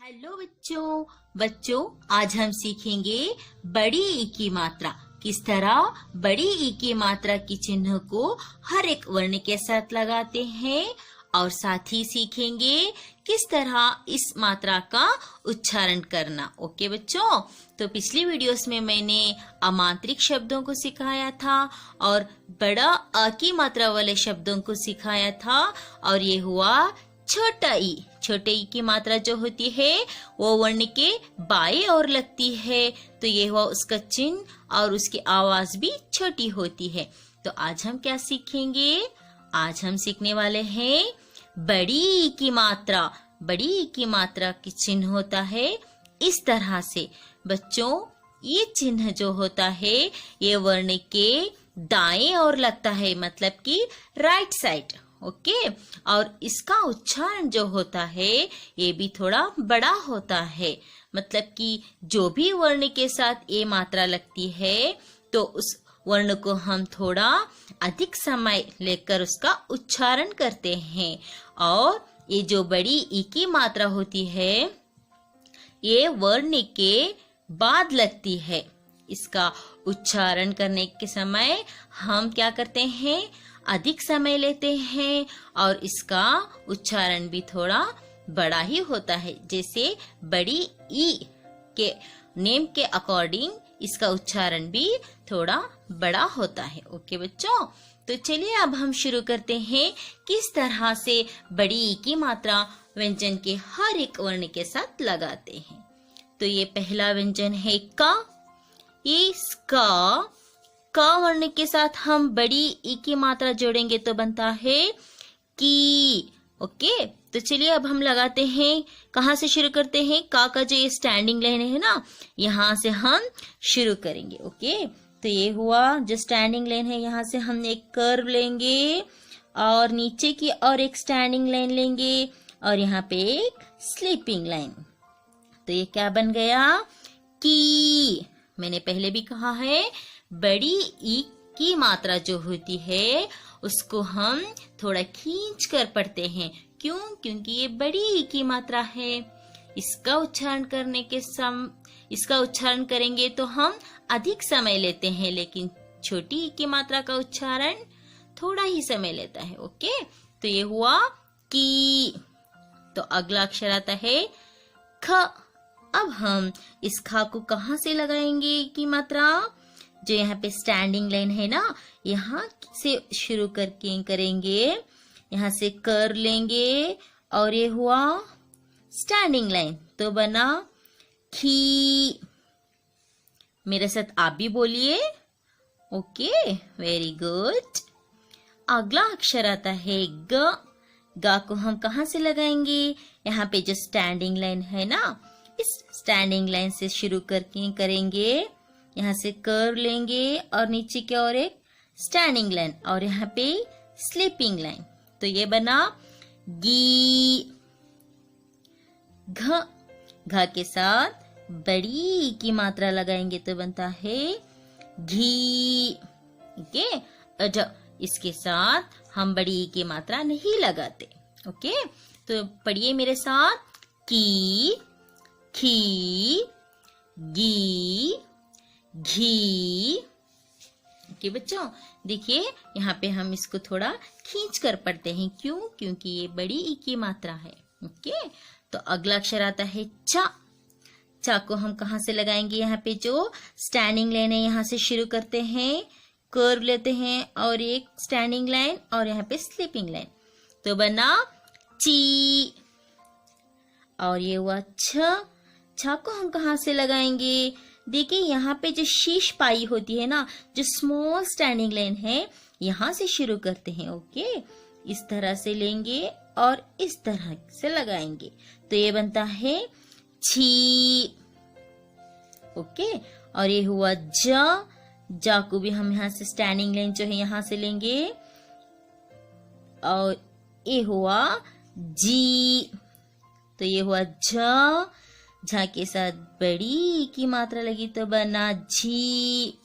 Hello बच्चों आज हम सीखेंगे बड़ी ई की मात्रा। किस तरह बड़ी ई की मात्रा की चिन्ह को हर एक वर्ण के साथ लगाते हैं और साथ ही सीखेंगे किस तरह इस मात्रा का उच्चारण करना। ओके बच्चों, तो पिछली वीडियोस में मैंने अमांत्रिक शब्दों को सिखाया था और बड़ा अ की मात्रा वाले शब्दों को सिखाया था और ये हुआ छोटा ई। छोटे ई की मात्रा जो होती है वो वर्ण के बाएं ओर लगती है, तो ये हुआ उसका चिन्ह और उसकी आवाज भी छोटी होती है। तो आज हम क्या सीखेंगे? आज हम सीखने वाले हैं बड़ी ई की मात्रा। बड़ी ई की मात्रा की चिन्ह होता है इस तरह से। बच्चों, ये चिन्ह जो होता है ये वर्ण के दाएं ओर लगता है, मतलब कि राइट साइड। ओके, और इसका उच्चारण जो होता है ये भी थोड़ा बड़ा होता है, मतलब कि जो भी वर्ण के साथ ये मात्रा लगती है तो उस वर्ण को हम थोड़ा अधिक समय लेकर उसका उच्चारण करते हैं। और ये जो बड़ी ई की मात्रा होती है ये वर्ण के बाद लगती है। इसका उच्चारण करने के समय हम क्या करते हैं? अधिक समय लेते हैं और इसका उच्चारण भी थोड़ा बड़ा ही होता है। जैसे बड़ी ई के नेम के अकॉर्डिंग इसका उच्चारण भी थोड़ा बड़ा होता है। ओके बच्चों, तो चलिए अब हम शुरू करते हैं किस तरह से बड़ी ई की मात्रा व्यंजन के हर एक वर्ण के साथ लगाते हैं। तो ये पहला व्यंजन है का। इस का वर्ण के साथ हम बड़ी ई की मात्रा जोड़ेंगे तो बनता है की। ओके, तो चलिए अब हम लगाते हैं। कहाँ से शुरू करते हैं? का जो ये स्टैंडिंग लाइन है ना, यहाँ से हम शुरू करेंगे। ओके, तो ये हुआ जो स्टैंडिंग लाइन है, यहाँ से हम एक कर्व लेंगे और नीचे की और एक स्टैंडिंग लाइन लेंगे और यहाँ पे एक स्लीपिंग लाइन। तो ये क्या बन गया? की। मैंने पहले भी कहा है बड़ी ई की मात्रा जो होती है उसको हम थोड़ा खींच कर पढ़ते हैं। क्यों? क्योंकि ये बड़ी ई की मात्रा है। इसका उच्चारण करेंगे तो हम अधिक समय लेते हैं, लेकिन छोटी ई की मात्रा का उच्चारण थोड़ा ही समय लेता है। ओके, तो ये हुआ की। तो अगला अक्षर आता है ख। अब हम इस खा को कहाँ से लगाएंगे की मात्रा? जो यहाँ पे स्टैंडिंग लाइन है ना, यहाँ से शुरू करके करेंगे। यहाँ से कर लेंगे और ये हुआ स्टैंडिंग लाइन, तो बना खी। मेरे साथ आप भी बोलिए। Okay, very good. अगला अक्षर आता है ग। गा को हम कहाँ से लगाएंगे? यहाँ पे जो स्टैंडिंग लाइन है ना, इस स्टैंडिंग लाइन से शुरू करके करेंगे। यहाँ से कर्व लेंगे और नीचे की ओर एक स्टैंडिंग लाइन और यहाँ पे स्लीपिंग लाइन, तो ये बना गी। घ। घ के साथ बड़ी की मात्रा लगाएंगे तो बनता है घी। ओके, अज इसके साथ हम बड़ी की मात्रा नहीं लगाते। ओके, तो पढ़िए मेरे साथ। की, खी, गी, घी। ओके बच्चों, देखिए यहाँ पे हम इसको थोड़ा खींच कर पढ़ते हैं। क्यों? क्योंकि ये बड़ी ई की मात्रा है। ओके, तो अगला अक्षर आता है चा। चा को हम कहाँ से लगाएंगे? यहाँ पे जो स्टैंडिंग लाइन है यहाँ से शुरू करते हैं, कर्व लेते हैं और एक स्टैंडिंग लाइन और यहाँ पे स्लीपिंग लाइन, तो बना ची। और ये हुआ छ। छा को हम कहाँ से लगाएंगे? देखिए यहाँ पे जो शीश पाई होती है ना, जो स्मॉल स्टैंडिंग लाइन है, यहाँ से शुरू करते हैं। ओके, इस तरह से लेंगे और इस तरह से लगाएंगे, तो ये बनता है छी। ओके, और ये हुआ जा। जा को भी हम यहाँ से स्टैंडिंग लाइन जो है यहाँ से लेंगे और ये हुआ जी, तो ये हुआ झ। झा के साथ बड़ी की मात्रा लगी तो बना झी।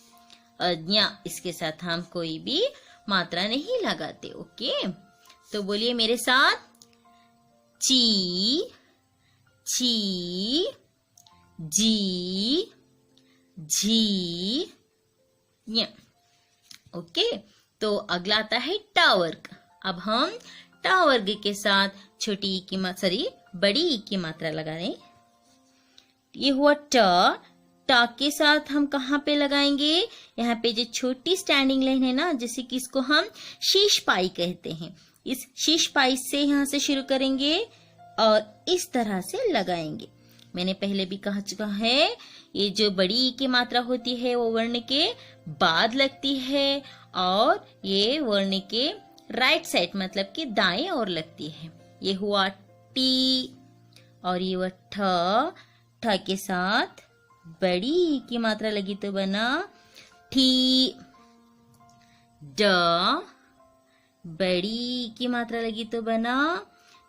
न्या, इसके साथ हम कोई भी मात्रा नहीं लगाते। ओके, तो बोलिए मेरे साथ। ची, ची, जी, झी, य। ओके, तो अगला आता है ट वर्ग। अब हम ट वर्ग के साथ छोटी ई की बड़ी ई की मात्रा लगा रहे हैं। ये हुआ ट। ट के साथ हम कहाँ पे लगाएंगे? यहाँ पे जो छोटी स्टैंडिंग लाइन है ना, जैसे कि इसको हम शीश पाई कहते हैं, इस शीश पाई से यहाँ से शुरू करेंगे और इस तरह से लगाएंगे। मैंने पहले भी कहा चुका है, ये जो बड़ी ई की मात्रा होती है वो वर्ण के बाद लगती है और ये वर्ण के राइट साइड मतलब कि दाएं ओर लगती है। ये हुआ टी और ये हुआ ठ। ठ के साथ बड़ी ई की मात्रा लगी तो बना ठी। ड, बड़ी ई की मात्रा लगी तो बना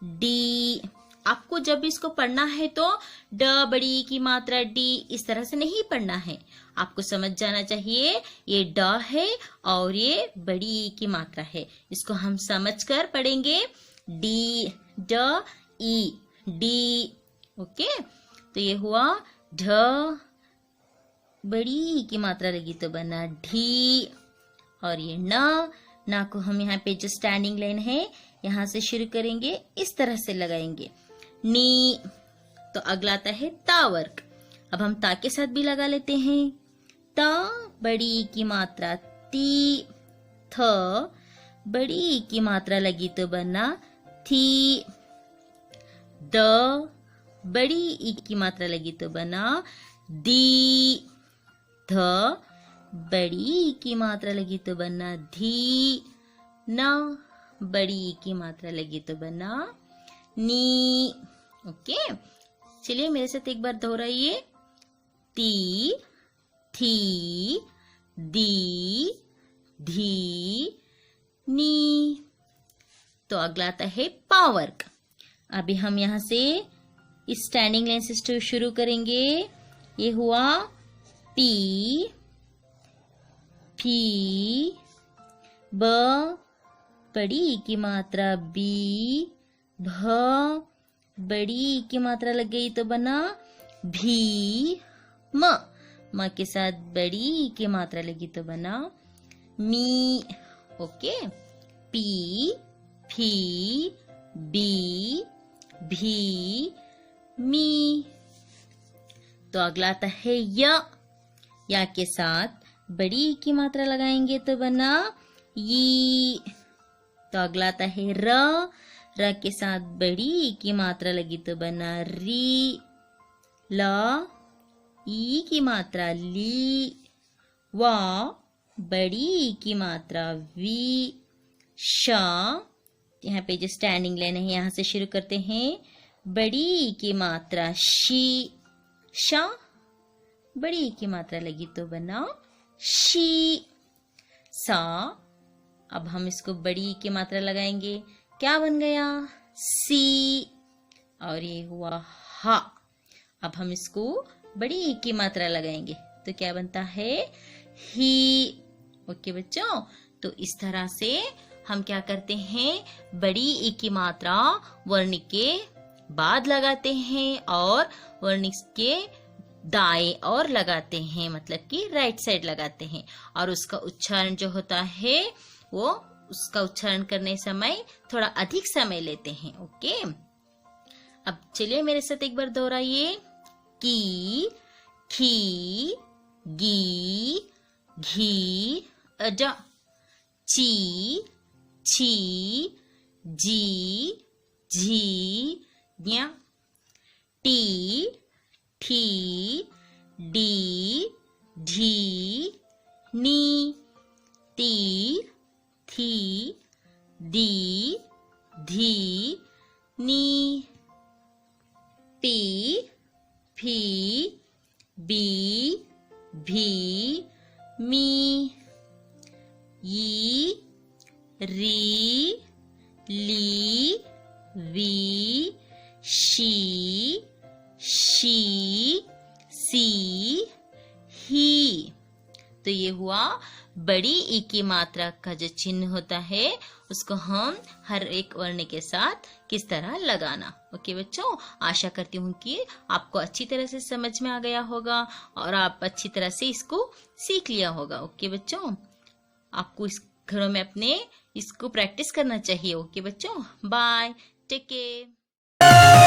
डी। आपको जब इसको पढ़ना है तो ड बड़ी ई की मात्रा डी इस तरह से नहीं पढ़ना है, आपको समझ जाना चाहिए ये ड है और ये बड़ी ई की मात्रा है। इसको हम समझकर पढ़ेंगे, डी, ड, ई, डी। ओके, तो ये हुआ ढ, बड़ी ई की मात्रा लगी तो बना ढी। और ये न को हम यहाँ पे जो स्टैंडिंग लाइन है यहाँ से शुरू करेंगे, इस तरह से लगाएंगे, नी। तो अगला आता है ता वर्ग। अब हम ता के साथ भी लगा लेते हैं। ता, बड़ी ई की मात्रा ती। थ, बड़ी ई की मात्रा लगी तो बना थी। द, बड़ी ई की मात्रा लगी तो बना दी। ध, बड़ी ई की मात्रा लगी तो बना धी। न, बड़ी ई की मात्रा लगी तो बना नी। ओके, चलिए मेरे साथ एक बार दोहराइए, ती, थी, दी, धी, नी। तो अगला आता है पा वर्ग। अभी हम यहाँ से इस स्टैंडिंग लाइन से शुरू करेंगे। ये हुआ पी, फी, ब, बड़ी ई की मात्रा बी। भ, बड़ी ई की मात्रा लग गई तो बना भी। म के साथ बड़ी ई की मात्रा लगी तो बना मी। ओके, पी, फी, बी, भी, मी। तो अगला आता है या के साथ बड़ी ई की मात्रा लगाएंगे तो बना यी। तो अगला आता है र के साथ बड़ी ई की मात्रा लगी तो बना री। ल, ई की मात्रा ली। वा, बड़ी ई की मात्रा वी। श, यहाँ पे जो स्टैंडिंग लाइन है यहाँ से शुरू करते हैं, बड़ी ई की मात्रा शी। श, बड़ी ई की मात्रा लगी तो बना शी। सा, अब हम इसको बड़ी ई की मात्रा लगाएंगे, क्या बन गया? सी। और ये हुआ हा। अब हम इसको बड़ी ई की मात्रा लगाएंगे तो क्या बनता है? ही। ओके बच्चों, तो इस तरह से हम क्या करते हैं, बड़ी ई की मात्रा वर्ण के बाद लगाते हैं और वर्ण के दाएं और लगाते हैं, मतलब कि राइट साइड लगाते हैं। और उसका उच्चारण जो होता है वो उसका उच्चारण करने समय थोड़ा अधिक समय लेते हैं। ओके, अब चलिए मेरे साथ एक बार दोहराइए, की, खी, गी, घी, अज, ची, छी, जी, झी, ज्ञ, टी, ठी, डी, ढी, नी। ती, थी, दी, धी, नी। पी, फी, बी, भी, मी। यी, री, ली, वी, शी, शी, सी, ही। तो तो ये हुआ बड़ी ई की मात्रा का जो चिन्ह होता है उसको हम हर एक वर्ण के साथ किस तरह लगाना। ओके बच्चों, आशा करती हूँ कि आपको अच्छी तरह से समझ में आ गया होगा और आप अच्छी तरह से इसको सीख लिया होगा। ओके बच्चों, आपको इस घरों में अपने इसको प्रैक्टिस करना चाहिए। ओके बच्चों, बाय, टेक केयर।